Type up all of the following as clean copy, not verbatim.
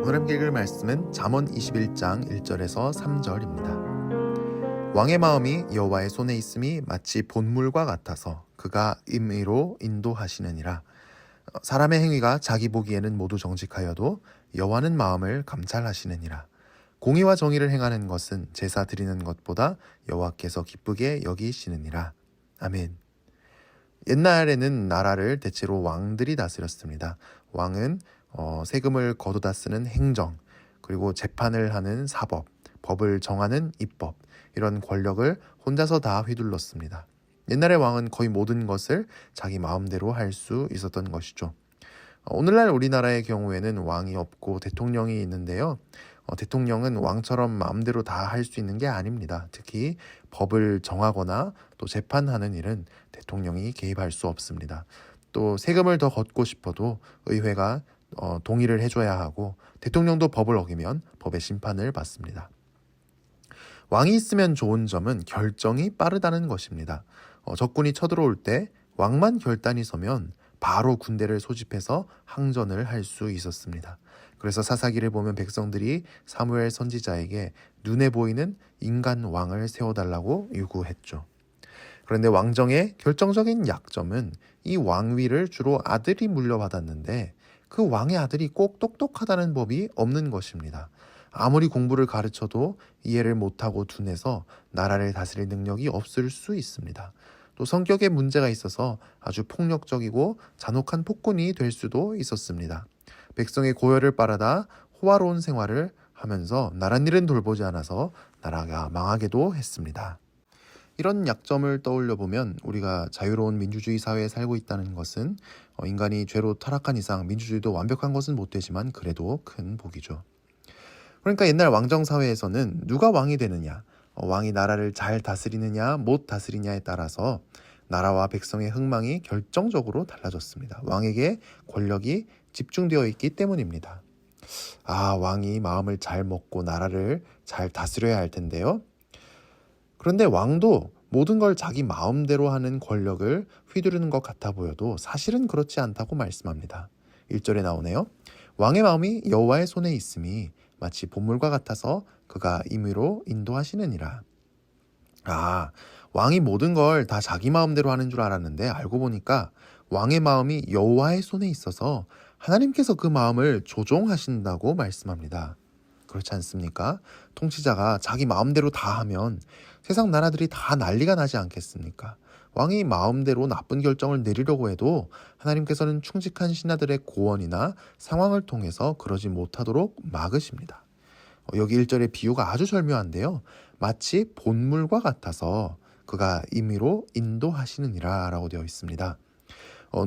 오늘 읽을 말씀은 잠언 21장 1절에서 3절입니다. 왕의 마음이 여호와의 손에 있음이 마치 본물과 같아서 그가 임의로 인도하시느니라. 사람의 행위가 자기 보기에는 모두 정직하여도 여호와는 마음을 감찰하시느니라. 공의와 정의를 행하는 것은 제사 드리는 것보다 여호와께서 기쁘게 여기시느니라. 아멘. 옛날에는 나라를 대체로 왕들이 다스렸습니다. 왕은 세금을 거두다 쓰는 행정, 그리고 재판을 하는 사법, 법을 정하는 입법, 이런 권력을 혼자서 다 휘둘렀습니다. 옛날의 왕은 거의 모든 것을 자기 마음대로 할 수 있었던 것이죠. 오늘날 우리나라의 경우에는 왕이 없고 대통령이 있는데요. 대통령은 왕처럼 마음대로 다 할 수 있는 게 아닙니다. 특히 법을 정하거나 또 재판하는 일은 대통령이 개입할 수 없습니다. 또 세금을 더 걷고 싶어도 의회가 동의를 해줘야 하고, 대통령도 법을 어기면 법의 심판을 받습니다. 왕이 있으면 좋은 점은 결정이 빠르다는 것입니다. 적군이 쳐들어올 때 왕만 결단이 서면 바로 군대를 소집해서 항전을 할 수 있었습니다. 그래서 사사기를 보면 백성들이 사무엘 선지자에게 눈에 보이는 인간 왕을 세워달라고 요구했죠. 그런데 왕정의 결정적인 약점은 이 왕위를 주로 아들이 물려받았는데 그 왕의 아들이 꼭 똑똑하다는 법이 없는 것입니다. 아무리 공부를 가르쳐도 이해를 못하고 둔해서 나라를 다스릴 능력이 없을 수 있습니다. 또 성격에 문제가 있어서 아주 폭력적이고 잔혹한 폭군이 될 수도 있었습니다. 백성의 고열을 빨아다 호화로운 생활을 하면서 나랏일은 돌보지 않아서 나라가 망하게도 했습니다. 이런 약점을 떠올려 보면 우리가 자유로운 민주주의 사회에 살고 있다는 것은 인간이 죄로 타락한 이상 민주주의도 완벽한 것은 못 되지만 그래도 큰 복이죠. 그러니까 옛날 왕정 사회에서는 누가 왕이 되느냐, 왕이 나라를 잘 다스리느냐 못 다스리냐에 따라서 나라와 백성의 흥망이 결정적으로 달라졌습니다. 왕에게 권력이 집중되어 있기 때문입니다. 왕이 마음을 잘 먹고 나라를 잘 다스려야 할 텐데요. 그런데 왕도 모든 걸 자기 마음대로 하는 권력을 휘두르는 것 같아 보여도 사실은 그렇지 않다고 말씀합니다. 1절에 나오네요. 왕의 마음이 여호와의 손에 있음이 마치 본물과 같아서 그가 임의로 인도하시느니라. 왕이 모든 걸 다 자기 마음대로 하는 줄 알았는데 알고 보니까 왕의 마음이 여호와의 손에 있어서 하나님께서 그 마음을 조종하신다고 말씀합니다. 그렇지 않습니까? 통치자가 자기 마음대로 다 하면 세상 나라들이 다 난리가 나지 않겠습니까? 왕이 마음대로 나쁜 결정을 내리려고 해도 하나님께서는 충직한 신하들의 고언이나 상황을 통해서 그러지 못하도록 막으십니다. 여기 1절의 비유가 아주 절묘한데요. 마치 본물과 같아서 그가 임의로 인도하시느니라 라고 되어 있습니다.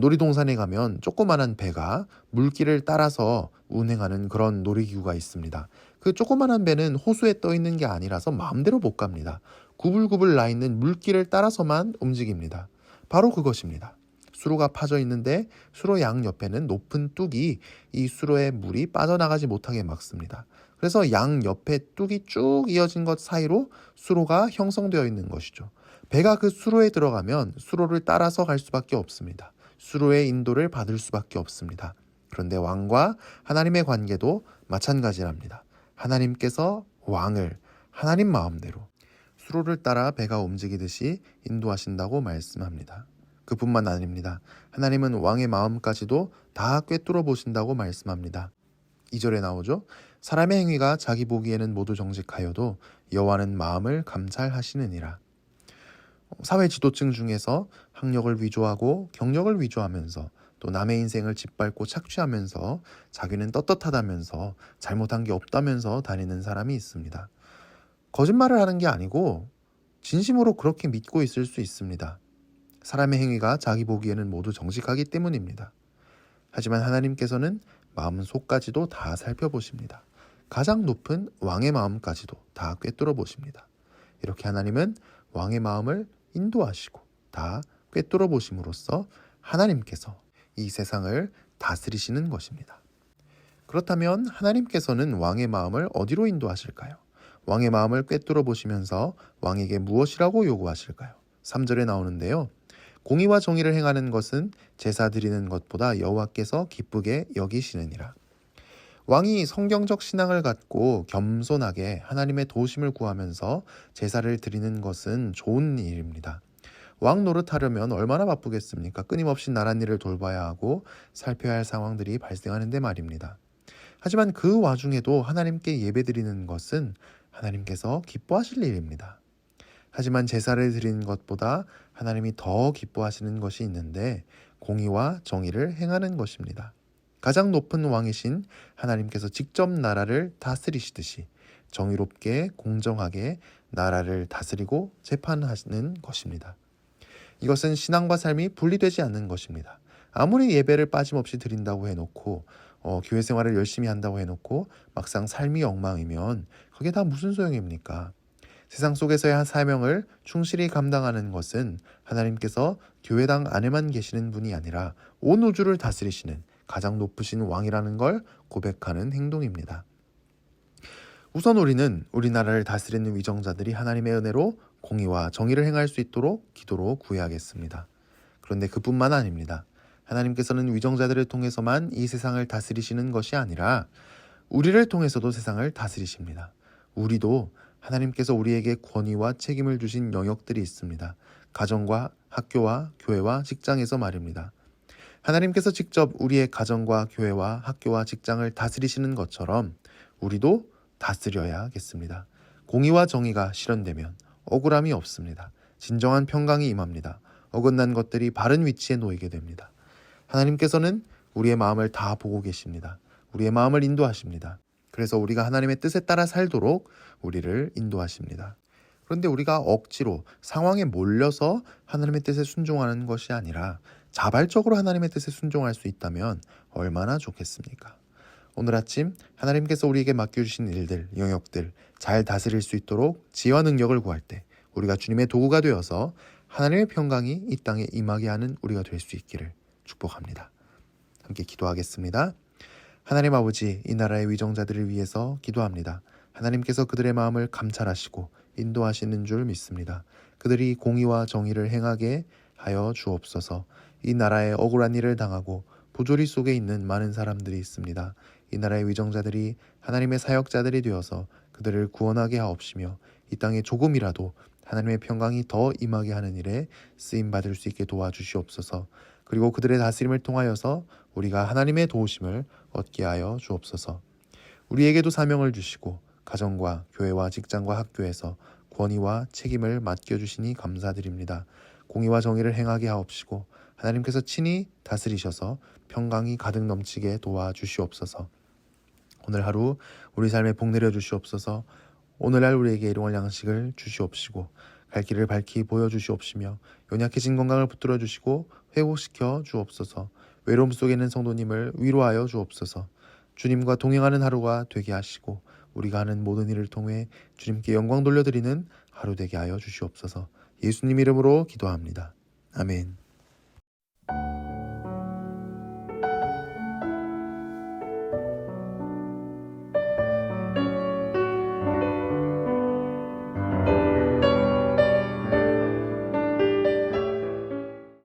놀이동산에 가면 조그만한 배가 물길을 따라서 운행하는 그런 놀이기구가 있습니다. 그 조그만한 배는 호수에 떠 있는 게 아니라서 마음대로 못 갑니다. 구불구불 나 있는 물길을 따라서만 움직입니다. 바로 그것입니다. 수로가 파져 있는데 수로 양 옆에는 높은 뚝이 이 수로에 물이 빠져나가지 못하게 막습니다. 그래서 양 옆에 뚝이 쭉 이어진 것 사이로 수로가 형성되어 있는 것이죠. 배가 그 수로에 들어가면 수로를 따라서 갈 수밖에 없습니다. 수로의 인도를 받을 수밖에 없습니다. 그런데 왕과 하나님의 관계도 마찬가지랍니다. 하나님께서 왕을 하나님 마음대로 수로를 따라 배가 움직이듯이 인도하신다고 말씀합니다. 그뿐만 아닙니다. 하나님은 왕의 마음까지도 다 꿰뚫어 보신다고 말씀합니다. 2절에 나오죠. 사람의 행위가 자기 보기에는 모두 정직하여도 여호와는 마음을 감찰하시느니라. 사회 지도층 중에서 학력을 위조하고 경력을 위조하면서 또 남의 인생을 짓밟고 착취하면서 자기는 떳떳하다면서 잘못한 게 없다면서 다니는 사람이 있습니다. 거짓말을 하는 게 아니고 진심으로 그렇게 믿고 있을 수 있습니다. 사람의 행위가 자기 보기에는 모두 정직하기 때문입니다. 하지만 하나님께서는 마음 속까지도 다 살펴보십니다. 가장 높은 왕의 마음까지도 다 꿰뚫어 보십니다. 이렇게 하나님은 왕의 마음을 인도하시고 다 꿰뚫어 보심으로써 하나님께서 이 세상을 다스리시는 것입니다. 그렇다면 하나님께서는 왕의 마음을 어디로 인도하실까요? 왕의 마음을 꿰뚫어 보시면서 왕에게 무엇이라고 요구하실까요? 3절에 나오는데요. 공의와 정의를 행하는 것은 제사 드리는 것보다 여호와께서 기쁘게 여기시느니라. 왕이 성경적 신앙을 갖고 겸손하게 하나님의 도우심을 구하면서 제사를 드리는 것은 좋은 일입니다. 왕 노릇하려면 얼마나 바쁘겠습니까? 끊임없이 나란 일을 돌봐야 하고 살펴야 할 상황들이 발생하는데 말입니다. 하지만 그 와중에도 하나님께 예배드리는 것은 하나님께서 기뻐하실 일입니다. 하지만 제사를 드리는 것보다 하나님이 더 기뻐하시는 것이 있는데 공의와 정의를 행하는 것입니다. 가장 높은 왕이신 하나님께서 직접 나라를 다스리시듯이 정의롭게 공정하게 나라를 다스리고 재판하시는 것입니다. 이것은 신앙과 삶이 분리되지 않는 것입니다. 아무리 예배를 빠짐없이 드린다고 해놓고 교회 생활을 열심히 한다고 해놓고 막상 삶이 엉망이면 그게 다 무슨 소용입니까? 세상 속에서의 한 사명을 충실히 감당하는 것은 하나님께서 교회당 안에만 계시는 분이 아니라 온 우주를 다스리시는 가장 높으신 왕이라는 걸 고백하는 행동입니다. 우선 우리는 우리나라를 다스리는 위정자들이 하나님의 은혜로 공의와 정의를 행할 수 있도록 기도로 구해야겠습니다. 그런데 그뿐만 아닙니다. 하나님께서는 위정자들을 통해서만 이 세상을 다스리시는 것이 아니라 우리를 통해서도 세상을 다스리십니다. 우리도 하나님께서 우리에게 권위와 책임을 주신 영역들이 있습니다. 가정과 학교와 교회와 직장에서 말입니다. 하나님께서 직접 우리의 가정과 교회와 학교와 직장을 다스리시는 것처럼 우리도 다스려야겠습니다. 공의와 정의가 실현되면 억울함이 없습니다. 진정한 평강이 임합니다. 어긋난 것들이 바른 위치에 놓이게 됩니다. 하나님께서는 우리의 마음을 다 보고 계십니다. 우리의 마음을 인도하십니다. 그래서 우리가 하나님의 뜻에 따라 살도록 우리를 인도하십니다. 그런데 우리가 억지로 상황에 몰려서 하나님의 뜻에 순종하는 것이 아니라 자발적으로 하나님의 뜻에 순종할 수 있다면 얼마나 좋겠습니까? 오늘 아침 하나님께서 우리에게 맡겨주신 일들, 영역들 잘 다스릴 수 있도록 지혜와 능력을 구할 때 우리가 주님의 도구가 되어서 하나님의 평강이 이 땅에 임하게 하는 우리가 될 수 있기를 축복합니다. 함께 기도하겠습니다. 하나님 아버지, 이 나라의 위정자들을 위해서 기도합니다. 하나님께서 그들의 마음을 감찰하시고 인도하시는 줄 믿습니다. 그들이 공의와 정의를 행하게 하여 주옵소서. 이 나라에 억울한 일을 당하고 부조리 속에 있는 많은 사람들이 있습니다. 이 나라의 위정자들이 하나님의 사역자들이 되어서 그들을 구원하게 하옵시며 이 땅에 조금이라도 하나님의 평강이 더 임하게 하는 일에 쓰임받을 수 있게 도와주시옵소서. 그리고 그들의 다스림을 통하여서 우리가 하나님의 도우심을 얻게 하여 주옵소서. 우리에게도 사명을 주시고 가정과 교회와 직장과 학교에서 권위와 책임을 맡겨주시니 감사드립니다. 공의와 정의를 행하게 하옵시고 하나님께서 친히 다스리셔서 평강이 가득 넘치게 도와주시옵소서. 오늘 하루 우리 삶에 복 내려 주시옵소서. 오늘날 우리에게 일용할 양식을 주시옵시고 갈 길을 밝히 보여주시옵시며 연약해진 건강을 붙들어 주시고 회복시켜 주옵소서. 외로움 속에 있는 성도님을 위로하여 주옵소서. 주님과 동행하는 하루가 되게 하시고 우리가 하는 모든 일을 통해 주님께 영광 돌려드리는 하루 되게 하여 주시옵소서. 예수님 이름으로 기도합니다. 아멘.